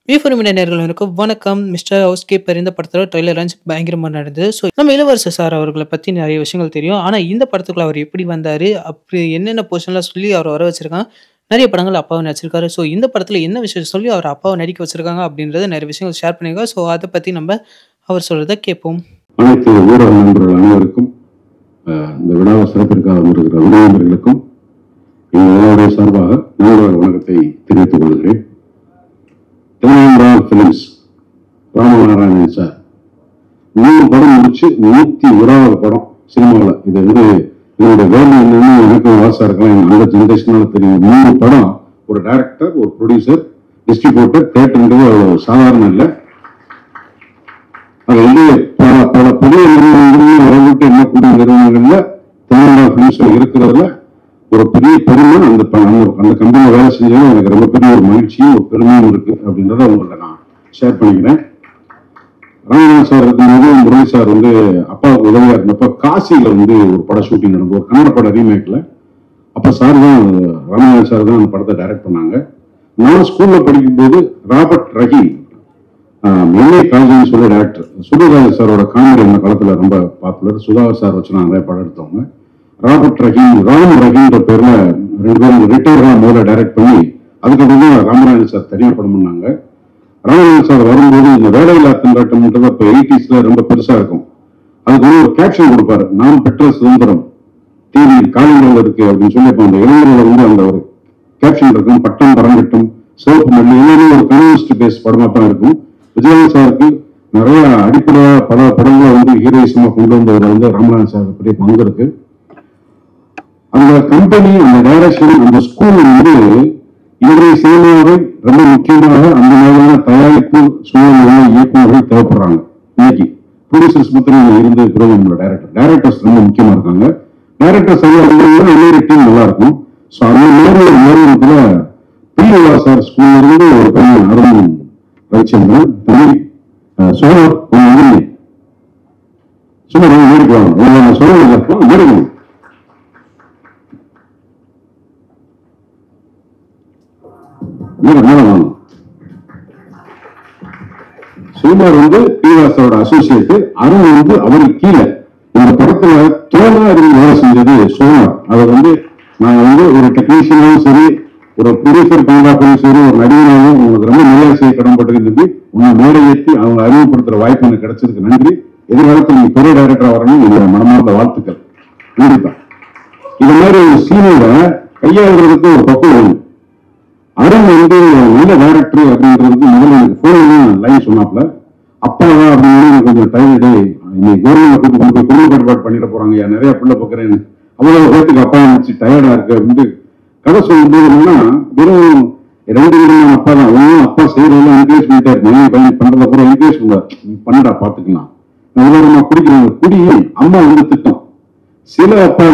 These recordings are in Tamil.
மீ4 நேயர்களுக்கு வணக்கம். மிஸ்டர் ஹவுஸ் கீப்பர் இந்த படத்தோட ட்ரெய்லர் லான்ச் பயங்கரமா நடந்தது. நம்ம இளவரசர் சார் அவர்கள பத்தி நெறைய விஷயங்கள் தெரியும். ஆனா இந்த படத்துக்குள்ள அவர் எப்படி வந்தாரு? அப்படி என்னென்ன பொசிஷன்லாம் சொல்லி அவர வர வச்சிருக்காங்க. நெறைய படங்கள்ல அப்பாவா நடிச்சிருக்காரு. இந்த படத்துல என்ன விஷயம் சொல்லி அவர் அப்பாவ நடிக்க வச்சிருக்காங்க அப்படின்றத நெறைய விஷயங்கள் ஷேர் பண்ணியிருக்காரு. அத பத்தி நம்ம அவர் சொல்றத கேட்போம். அனைத்து ஊடக நண்பர்கள் அனைவருக்கும் இந்த விழாவை சிறப்பிற்காக வந்திருக்கிற நண்பர்களுக்கும் எங்களுடைய சார்பாக நண்பர்கள் வணக்கத்தை தெரிவித்துக் கொள்கிறேன். பிலிம்ஸ் ராமநாராயணன் சார் 100 படம் முடிச்சு 101வது படம் சினிமாவில். இது என்னுடைய வேலை என்னன்னு எனக்கு வாசா இருக்கலாம், அந்த ஜென்ரேஷனால தெரியும். 100 படம் ஒரு டைரக்டர், ஒரு ப்ரொடியூசர், டிஸ்ட்ரிபியூட்டர், தேட்டர்ன்றது அவ்வளவு சாதாரணம் இல்லை. அது பல புதிய நிறுவனங்கள் வரவிட்டு எண்ணக்கூடிய நிறுவனங்கள்ல தமிழ்நாடு பிலிம்ஸ்ல இருக்கிறதுல ஒரு பெரிய பெருமை. அந்த கம்பெனியில் வேலை செஞ்சதும் எனக்கு ரொம்ப பெரிய ஒரு மகிழ்ச்சியும் ஒரு பெருமையும் இருக்கு அப்படின்றத உங்கள்கிட்ட நான் ஷேர் பண்ணிக்கிறேன். ராமநாதன் சார் இருக்கும்போது முரளி சார் அப்பாவுக்கு உதவியா இருந்தப்ப காசியில ஒரு பட ஷூட்டிங் நடந்தது, ஒரு கன்னட பட ரீமேக்ல. அப்ப சார் தான், ராமநாதன் சார் தான் அந்த படத்தை டைரக்ட் பண்ணாங்க. நான் ஸ்கூல்ல படிக்கும் போது ராபர்ட் ரஹீம் எம்ஏ காலேஜ்னு சொல்லி டைரக்டர், சுதாகர் சாரோட காமெடி அந்த காலத்துல ரொம்ப பாப்புலர். சுதாகர் சார் வச்சு நான் நிறைய படம் எடுத்தவங்க. ராபர்ட் ரஹீம், ராம் ரஹீம்ன்ற பேர்ல 2 பேரும் ரிட்டையர்லாம் முதல்ல டைரக்ட் பண்ணி அதுக்கப்புறம் தான் ராமநாதன் சார் தனியாக படம் பண்ணாங்க. ராமநாதன் சார் வரும்போது இந்த வேலையில்லா திண்டாட்டம்ன்றது இப்போ 80s ரொம்ப பெருசா இருக்கும். அதுக்கு ஒரு கேப்ஷன் கொடுப்பாரு, நாம் பெற்ற சுதந்திரம் டிவி காலங்கள் இருக்கு அப்படின்னு சொல்லி. இப்போ அந்த இளைஞர்கள் அந்த ஒரு கேப்ஷன் இருக்கும், பட்டம் பரங்கட்டும் சிவப்பு மல்லி, எல்லாமே ஒரு கம்யூனிஸ்ட் பேஸ் படமா தான் இருக்கும். விஜயகாந்த் சாருக்கு நிறைய அடிப்படையா பல படங்களை ஹீரோயிசமா கொண்டு வந்தவர் ராமநாதன் சார் பெரிய பங்கு இருக்கு. அந்த கம்பெனி, அந்த டைரக்ஷன், அந்த ஸ்கூல் இன்றைய சினிமாவை ரொம்ப முக்கியமாக அந்த மாதிரியான தயாரிப்பு சூழ்நிலை இயக்குநர்கள் தேவைப்படுறாங்க. இன்னைக்கு ப்ரொடியூசர்ஸ் மட்டும் இருந்து நம்மளோட டைரக்டர்ஸ் ரொம்ப முக்கியமா இருக்காங்க. டைரக்டர்ஸ் இன்னொரு டீம் நல்லா இருக்கும். ஸோ அந்த மாதிரி நிறுவனத்துல பிரியா சார் ஸ்கூல்ல இருந்து ஒரு பையன் அருண் ரவிச்சந்திரன் தமிழ் சோழர் சும்மா மேடிக்குவாங்க சோழர் மேடிக்கணும். சுகுமார் பீவாசோட அசோசியேட், அருண் அவருக்கு கீழே இந்த படத்துல தோழா இருந்து வேலை செஞ்சது சோழர். அவர் நான் ஒரு டெக்னீஷியனாவும் சரி, ஒரு ப்ரொடியூசர் பங்காகவும் சரி, ஒரு நடிகனாகவும் உங்களுக்கு ரொம்ப நல்ல செய்ய கடன்பட்டிருந்து உன்னை மேடை ஏற்றி அவங்க அறிமுகப்படுத்துற வாய்ப்பு எனக்கு கிடைச்சதுக்கு நன்றி. எதிர்காலத்தில் நீங்க பெரிய டைரக்டரா வரணும், என்னோட மனமார்ந்த வாழ்த்துக்கள். கண்டிப்பா இது மாதிரி ஒரு சீனியரை கையாளுறதுக்கு ஒரு பக்கம் வேணும். அருண் நல்ல டைரக்டர் அப்படின்றதுக்கு முதல்ல எனக்கு போன் லைன் சொன்னாப்ல, அப்பாவா அப்படின்னு கொஞ்சம் டைடு, இன்னைக்கு கவர்மெண்ட் கூட்டு கொண்டு போய் குடும்ப கட்டுப்பாடு பண்ணிட போறாங்க, நிறைய பிள்ளை பார்க்குறேன்னு அவ்வளவு பேருக்கு அப்பா நினைச்சு டயர்டா இருக்கு அப்படின்னு கதை சொல்லும்போது என்னன்னா, வெறும் 2 விதமான அப்பா தான். ஒன்னும் அப்பா செய்யறதெல்லாம் என்கரேஜ் பண்ணிட்டாரு, நீங்க பையன் பண்றத கூட என்கரேஜ் பண்ணுவார், நீ பண்ணடா பாத்துக்கலாம். உதாரணமா குடிக்கிறாங்க, குடி அம்மா திட்டம். சில அப்பா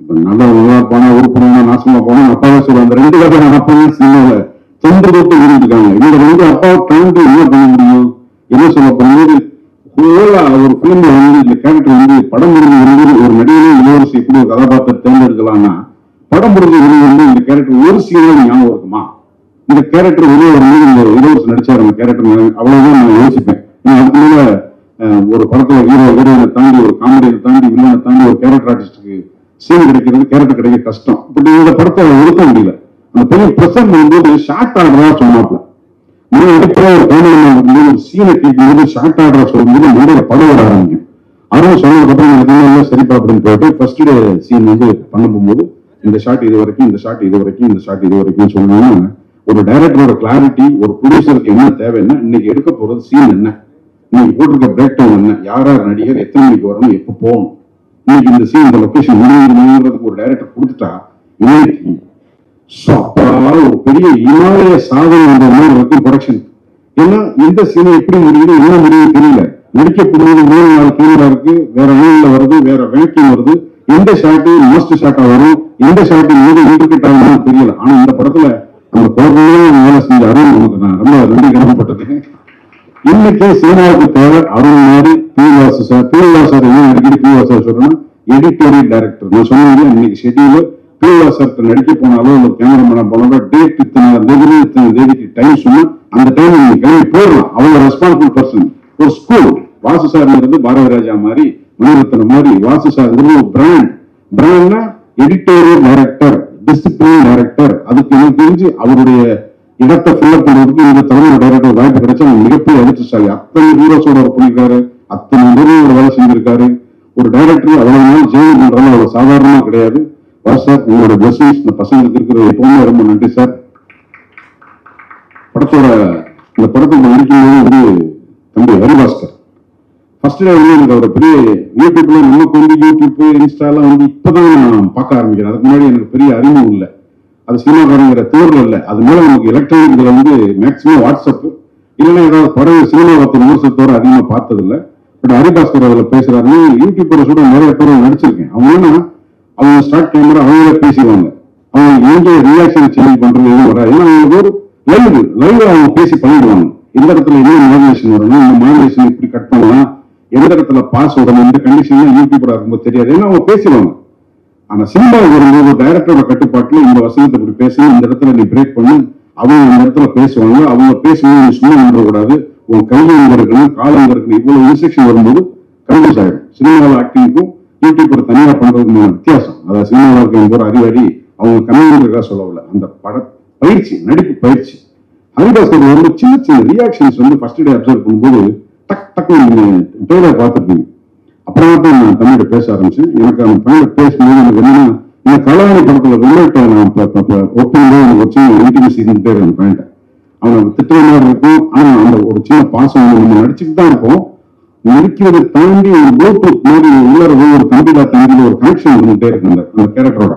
இப்ப நல்லா போனா உறுப்பினா நாசமா போனா அப்பாவே சொல்லுவாங்க. அந்த 2 வகையான அப்பாவும் சினிமாவில தொன்று தொட்டு இருந்துருக்காங்க. இந்த 2 அப்பாவை தாண்டி என்ன பண்ண முடியும்? என்ன சொல்ல போகும்போது ஒரு பிலிம்ல இந்த கேரக்டர் படம் முடிஞ்சு ஒரு நடிகை இளவரசி எப்படி ஒரு கதாபாத்திரம் தேர்ந்தெடுக்கலாம்னா, படம் முடிஞ்சு இந்த கேரக்டர் ஒரு சீனாக ஞாபகம் இருக்குமா? இந்த கேரக்டர் இந்த இளவரசி நடிச்சார், அந்த கேரக்டர் அவ்வளவுதான் நான் யோசிப்பேன். அதுக்கு மேல ஒரு படத்துல ஹீரோயினை தாண்டி, ஒரு காமெடியை தாண்டி, வில்லனை தாண்டி ஒரு கேரக்டர் ஆர்டிஸ்டுக்கு சீன் கிடைக்கிறது, கேரக்டர் கிடைக்க கஷ்டம். பட் இந்த படத்தை ஒதுக்க முடியல. அந்த பெரிய பிரசன்ட் பண்ணும்போது ஷார்ட் ஆர்டரா சொன்னாப்ல, நான் அடிப்படை ஒரு காமெடி ஒரு சீனை கேட்கும்போது ஷார்ட் ஆர்டரா சொல்லும்போது நிறைய படம் வர ஆரம்பிக்கும். அருண் சொன்னதுக்கப்புறம் எனக்கு சரிப்பா அப்படின்னு போயிட்டு ஃபர்ஸ்ட் டே சீன் பண்ணும்போது இந்த ஷாட் இது வரைக்கும், இந்த ஷாட் இது வரைக்கும், இந்த ஷாட் இது வரைக்கும் சொல்லணும்னா, ஒரு டைரக்டரோட கிளாரிட்டி, ஒரு ப்ரொடியூசருக்கு என்ன தேவைன்னா, இன்னைக்கு எடுக்க போறது சீன் என்ன, இன்னைக்கு போட்டிருக்க பிரேக் டவுன் என்ன, யார் நடிகர் எத்தனை மணிக்கு வரணும், எப்போ போகணும், இன்னைக்கு இந்த சீன் இந்த லொகேஷன் முடிவுறதுக்கு ஒரு டைரக்டர் கொடுத்துட்டா இன்னைக்கு ஒரு பெரிய இமாலய சாதனை அந்த மாதிரி இருக்கும் ப்ரொடக்ஷன். ஏன்னா எந்த சீனை எப்படி முடியுது, என்ன முடியுது தெரியல. நடிக்கப்படுவது 3 4 கேமரா இருக்கு, வேற ஆங்கிள் வருது, வேற வேக்கிங் வருது, எந்த ஷாட்டு மாஸ்டர் ஷாட்டா வரும், எந்த ஷாட்டு இன்டர்கிட் ஆகும் தெரியல. ஆனா இந்த படத்துல அந்த குழந்தையும் வேலை செஞ்ச அருண் நமக்கு நான் ரொம்ப நன்றி கடமைப்பட்டது. இன்னைக்கு சினிமாவுக்கு தேவை அருண் மாதிரி பீவாசு சார். பீவாசர் என்ன அடிக்கடி பீவாசர் சொல்றேன்னா, எடிட்டோரியல் டைரக்டர். நான் சொன்னேன் இன்னைக்கு ஷெட்யூல் பிரியா சார் நடிக்க போனாலும் ஒரு கேமராமேனா போனாலும் டேட் இத்தனை தேதிக்கு டைம் சொன்னா அந்த டைம் நீங்க கிளம்பி போயிடலாம். அவங்க ரெஸ்பான்சிபிள் பர்சன். ஒரு ஸ்கூல் வாசு சார்ங்கிறது பாரதி ராஜா மாதிரி, மணிரத்னம் மாதிரி வாசு சார் ஒரு பிராண்ட்னா எடிட்டோரியல் டைரக்டர், டிசிப்ளின் டைரக்டர். அதுக்கு எனக்கு தெரிஞ்சு அவருடைய இடத்தை ஃபில்லப் பண்ணுறதுக்கு இந்த தலைமை டைரக்டர் வாய்ப்பு கிடைச்சா அவங்க மிகப்பெரிய அதிர்ஷ்டசாலி. அத்தனை ஹீரோஸோட ஒர்க் பண்ணிருக்காரு, அத்தனை நிறுவனோட வேலை செஞ்சிருக்காரு. ஒரு டைரக்டர் அவ்வளவு நாள் ஜெயில் பண்றது அவ்வளவு சாதாரணமா கிடையாது. வாசு சார் உங்களோட பிளஸிங்ஸ் இந்த பசங்களுக்கு இருக்கிறது எப்பவுமே ரொம்ப நன்றி சார். இந்த படத்தை நடிக்கும்போது வந்து தம்பி ஹரிபாஸ்கர் ஃபர்ஸ்ட் டே வந்து எனக்கு ஒரு பெரிய யூடியூப்ல நமக்கு வந்து யூடியூப் இன்ஸ்டாலாம் வந்து இப்பதான் நான் பார்க்க ஆரம்பிக்கிறேன். அதுக்கு முன்னாடி எனக்கு பெரிய அறிமுகம் இல்லை. அது சினிமாக்காரங்கிற தேர்வு இல்லை. அது மேல நமக்கு எலக்ட்ரானிக்ல வந்து மேக்சிமம் வாட்ஸ்அப் இல்லைன்னா ஏதாவது படம் சினிமா பத்தி விமர்சனத்தோட அதிகமாக பார்த்தது இல்லை. பட் ஹரிபாஸ்கர் அதில் பேசுறாருன்னு யூடியூப்போட கூட நிறைய பேர் நடிச்சிருக்கேன். அவங்க ஸ்டார்ட் கேமரா அவங்களே பேசிடுவாங்க. அவங்க எங்க ரியாக்ஷன் சேஞ்ச் பண்றது எதுவும் வராது. ஏன்னா அவங்களுக்கு ஒரு லைவ் அவங்க பேசி பண்ணிடுவாங்க. எந்த இடத்துல என்ன மாடுலேஷன் வரணும், இந்த மாடுலேஷன் இப்படி கட் பண்ணலாம், எந்த இடத்துல பாஸ் வரணும், இந்த கண்டிஷன் யூடியூபரா இருக்கும்போது தெரியாது. ஏன்னா அவங்க பேசிடுவாங்க. ஆனா சினிமா வரும்போது டைரக்டரோட கட்டுப்பாட்டுல இந்த வசனத்தை இப்படி பேசணும், இந்த இடத்துல நீ பிரேக் பண்ணு, அவங்க இந்த இடத்துல பேசுவாங்க. அவங்க பேசும்போது நீ சும்மா நின்றக்கூடாது, உன் கையில் எங்க இருக்கணும், காலம் எங்க இருக்கணும், இவ்வளவு இன்ஸ்ட்ரக்ஷன் வரும்போது கன்ஃபியூஸ் ஆயிடும். சினிமாவில் ஆக்டிங்க்கும் யூடியூபர் தனியா பண்றதுக்குமான வித்தியாசம். அதாவது சினிமாவில் இருக்க ஒரு அறிவாளி அவங்க கண்ணீருக்காக சொல்லவில்லை. அந்த பயிற்சி, நடிப்பு பயிற்சி. ஹரிதாசர் வந்து சின்ன சின்ன ரியாக்ஷன்ஸ் வந்து ஃபர்ஸ்ட் டே அப்சர்வ் பண்ணும்போது டக் டக்கு நீங்க ட்ரெய்லர் பார்த்துருப்பீங்க. அப்புறமா தான் நான் தமிழை பேச ஆரம்பிச்சேன். எனக்கு அந்த தமிழை பேசும்போது எனக்கு என்னன்னா, இந்த கலாணி படத்துல ரொம்பட்ட நான் ஒப்பிடும்போது எனக்கு ஒரு சின்ன இன்டிமசி இருந்துட்டே இருக்கும். பாயிண்ட் அவனுக்கு திட்டுற மாதிரி இருக்கும். ஆனா அந்த ஒரு சின்ன பாசம் நம்ம நடிச்சுட்டு தான் இருப்போம். நடிக்கிறதை தாண்டி ஒரு ப்ளூடூத் மாதிரி உள்ளர ஒரு கம்பிலா தாண்டி ஒரு கனெக்ஷன் இருந்துட்டே இருக்கு அந்த கேரக்டரோட.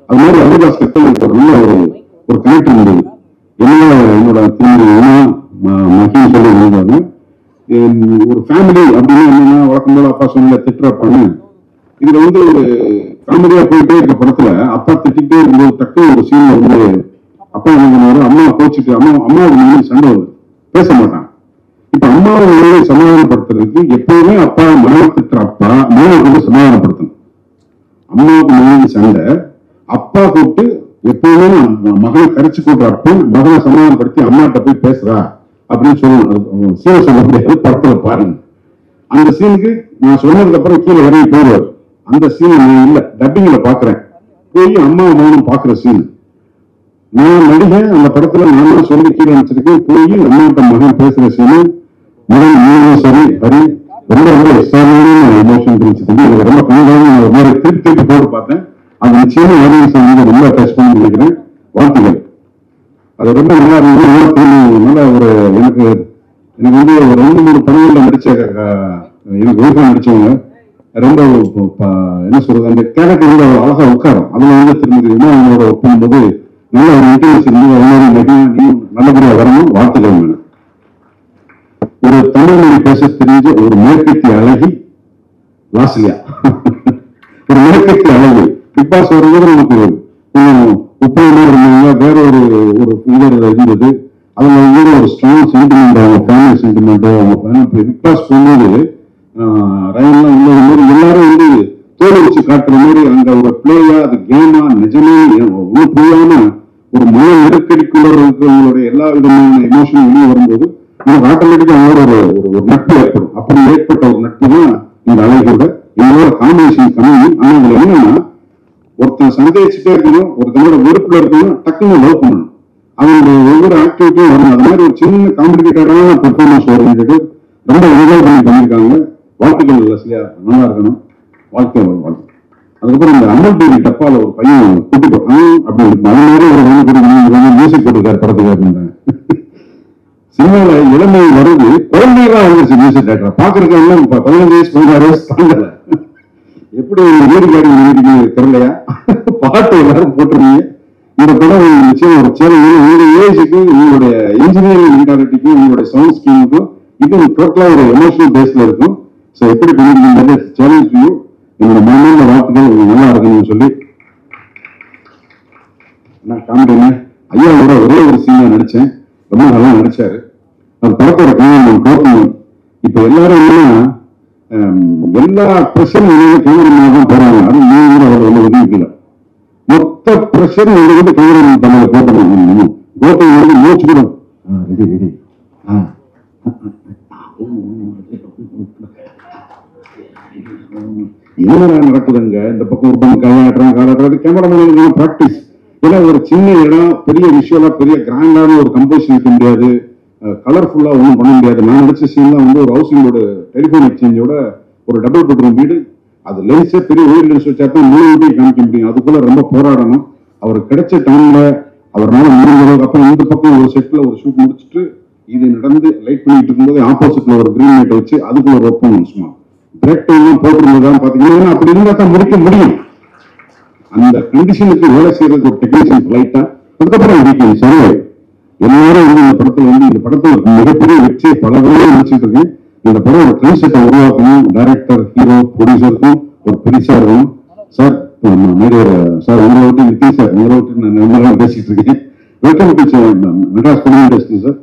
அது மாதிரி ஹரிதாஸ் கத்தல் நல்ல ஒரு கனெக்ட் இருந்தது. என்னோட மகிழ்ச்சி சொல்லி இருந்தாங்க. ஒரு ஃபேமிலி அப்படின்னு என்னன்னா வழக்கம் போல அப்பா சொன்ன திட்டுறப்பான்னு இதுல வந்து ஒரு காமெடியா போயிட்டே இருக்க படத்துல அப்பா திட்டிகிட்டே இருக்கும்போது டக்கு ஒரு சீன் வந்து அப்பா என்ன அம்மா கோச்சிட்டு அம்மாவுக்கு சண்டை வருது, பேச மாட்டாங்க. இப்ப அம்மாவை சமாதானப்படுத்துறதுக்கு எப்பவுமே அப்பா மகனை திட்டுற அப்பா மகனை கொண்டு சமாதானப்படுத்தணும். அம்மாவுக்கு மகனுக்கு சண்டை, அப்பா கூப்பிட்டு எப்பவுமே மகனை கரிச்சு கூட்டுற அப்பா மகனை சமாதானப்படுத்தி அம்மாட்ட போய் பேசுறா அப்படின்னு சொல்லணும். சீன சொல்ல முடியாது, படத்துல பாருங்க. அந்த சீனுக்கு நான் சொன்னதுக்கு அப்புறம் கீழே இறங்கி போயிடுவார். அந்த சீன் இல்ல டப்பிங்ல பாக்குறேன். போய் அம்மா மகனும் பாக்குற சீன் நான் நடிகேன். அந்த படத்துல நான் சொல்லி கீழே நினைச்சிருக்கேன். போய் அம்மாட்ட மகன் பேசுற சீனு மகன் சரி ஹரி ரொம்ப ரொம்ப எக்ஸ்ட்ரான எமோஷன் இருந்துச்சு. எனக்கு ரொம்ப கண்டிப்பாக திருப்பி போட்டு பார்த்தேன். அந்த நிச்சயமா ஆடியன்ஸ் ரொம்ப டச் பண்ணி நினைக்கிறேன். வாழ்த்துக்கள். அது ரொம்ப நல்லா இருந்தது. நல்ல ஒரு எனக்கு வந்து ஒரு 2-3 படங்கள்ல நடிச்ச எனக்கு ஒய்ஃபா நடிச்சவங்க ரொம்ப என்ன சொல்றது, அந்த கேரக்டர் வந்து அழகா உட்காரும். அதுல வந்து திரும்பி அவங்களோட ஒப்பிடும்போது நல்ல ஒரு இன்டர்வியூஸ் இருந்து நல்லபடியா வரணும். வாழ்த்துக்கள். ஒரு தமிழ் மொழி பேச தெரிஞ்ச ஒரு மேற்கத்திய அழகி லாஸ்லியா, ஒரு மேற்கத்திய அழகு. பிக் பாஸ் வரும்போது நமக்கு உப்பமா இருந்தாங்க, வேற ஒரு இருந்தது. அவங்க ஒரு ஸ்ட்ராங் சென்டிமெண்ட், அவங்க ஃபேமிலி சென்டிமெண்ட், அவங்க பிக் பாஸ் போகும்போது ரயில்லாம் உள்ளது எல்லாரும் வந்து தோல் வச்சு காட்டுற மாதிரி அந்த ஒரு பிளேயா அது கேமா நிஜமே ஒன்றும் புரியாம ஒரு மன நெருக்கடிக்குள்ள இருக்கிறவங்களுடைய எல்லா விதமான எமோஷனும் வெளியே வரும்போது நமக்கு ஆட்டோமேட்டிக்கா அவங்களோட ஒரு நட்பு ஏற்படும். அப்படி ஏற்பட்ட ஒரு நட்பு தான் இந்த அழகோட எங்களோட காம்பினேஷன் கம்மி. ஆனா இதுல என்னன்னா ஒருத்தன் சந்தேகிச்சுட்டே இருக்கணும், ஒருத்தனோட வெறுப்புல இருக்கணும், டக்குன்னு லவ் பண்ணணும். அவங்களுடைய ஒவ்வொரு ஆக்டிவிட்டியும் வரணும். அது மாதிரி ஒரு சின்ன காம்ப்ளிகேட்டடான பெர்ஃபார்மன்ஸ் வரும்னு ரொம்ப என்ஜாய் பண்ணியிருக்காங்க. வாழ்த்துக்கள் இல்லையா, நல்லா இருக்கணும். வாழ்க்கை வாழ்க்கை. அதுக்கப்புறம் இந்த அமல் பேபி டப்பால ஒரு பையன் கூட்டி அப்படி ஒரு மியூசிக் போட்டிருக்காரு படத்துக்கு அப்படின்றாங்க. சினிமால இளமை வருது, குழந்தைகளா வந்துருச்சு மியூசிக் டேரக்டர். பாக்குறதுக்கு எல்லாம் 15 வயசு 16 வயசு தாண்டல. எப்படி வீடு காடி நினைக்கிறீங்க தெரியலையா? பாட்டு எல்லாரும் போட்டிருந்தீங்க. இந்த படம் நிச்சயம் ஒரு சேனல் உங்களுடைய ஏஜுக்கு, உங்களுடைய இன்ஜினியரிங் மென்டாலிட்டிக்கும், உங்களுடைய சவுண்ட் ஸ்கீமுக்கும் இது டோட்டலா ஒரு எமோஷனல் பேஸ்ல இருக்கும். ஸோ எப்படி பண்ணிருக்கீங்க சேலஞ்ச் யூ. என்னோட மனமான வார்த்தைகள் நல்லா இருக்குன்னு சொல்லி நான் காமெடிங்க ஐயாவோட ஒரே ஒரு சீனா நடிச்சேன். ரொம்ப நல்லா நடிச்சாரு. அது படத்தோட காரணம். இப்ப எல்லாரும் என்னன்னா எல்லா பிரச்சனையும் கேமராமேன் தான் போறாங்க. அது நீங்க அவர் ஒண்ணு உதவிக்கல. மொத்த ப்ரெஷர் எங்க வந்து கேமரா தமிழ போட்டோம் போட்டோ வந்து மூச்சு கூட ரெடி ரெடி என்னடா நடக்குதுங்க இந்த பக்கம் ஒரு பக்கம் காலாட்டுறது கேமரா பிராக்டிஸ். ஏன்னா ஒரு சின்ன இடம் பெரிய விஷுவலா பெரிய கிராண்டான ஒரு கம்போசிஷன் இருக்க முடியாது, கலர்ஃபுல்லா ஒன்றும் பண்ண முடியாது. நான் நடிச்ச சீன்லாம் வந்து ஒரு ஹவுசிங்கோட டெலிஃபோன் எக்ஸ்சேஞ்சோட ஒரு டபுள் பெட்ரூம் வீடு, அது லென்ஸே பெரிய ஒயிட் லென்ஸ் வச்சா தான் முழு வீட்டையும் காமிக்க முடியும். அதுக்குள்ள ரொம்ப போராடணும். அவர் கிடைச்ச டைம்ல அவர்னால முடிஞ்ச அப்புறம் இந்த பக்கம் ஒரு செட்ல ஒரு ஷூட் முடிச்சுட்டு இது நடந்து லைட் பண்ணிட்டு இருக்கும்போது ஆப்போசிட்ல ஒரு கிரீன் லைட் வச்சு அதுக்குள்ள ஒர்க் பண்ணணும். சும்மா பிரேக் டைம் போட்டிருந்ததான் பாத்தீங்கன்னா அப்படி இருந்தா தான் முடிக்க முடியும். அந்த கண்டிஷனுக்கு வேலை செய்யறது ஒரு டெக்னீஷியன் லைட்டா. அதுக்கப்புறம் சர்வே எல்லாரும் வந்து இந்த படத்துல வந்து இந்த படத்துல மிகப்பெரிய வெற்றி பல பேரும் நினைச்சிட்டு இருக்கு. இந்த படம் ஒரு கான்செப்டை உருவாக்கணும். டைரக்டர், ஹீரோ, ப்ரொடியூசருக்கும் ஒரு பெருசா இருக்கணும். சார் சார் உங்களை விட்டு நித்தின் சார் உங்களை விட்டு நான் நல்லா பேசிட்டு இருக்கேன். Welcome to Madras film industry sir.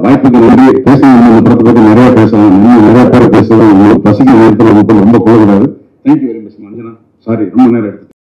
வாய்ப்புக்கு நன்றி. பேசணும் இந்த படத்தை பற்றி நிறைய பேசலாம், நிறைய பேர் பேசலாம். உங்களுக்கு பசிக்க நேரத்தில் ரொம்ப போகக்கூடாது. Thank you very much Anjana. Sorry ரொம்ப நேரம் எடுத்து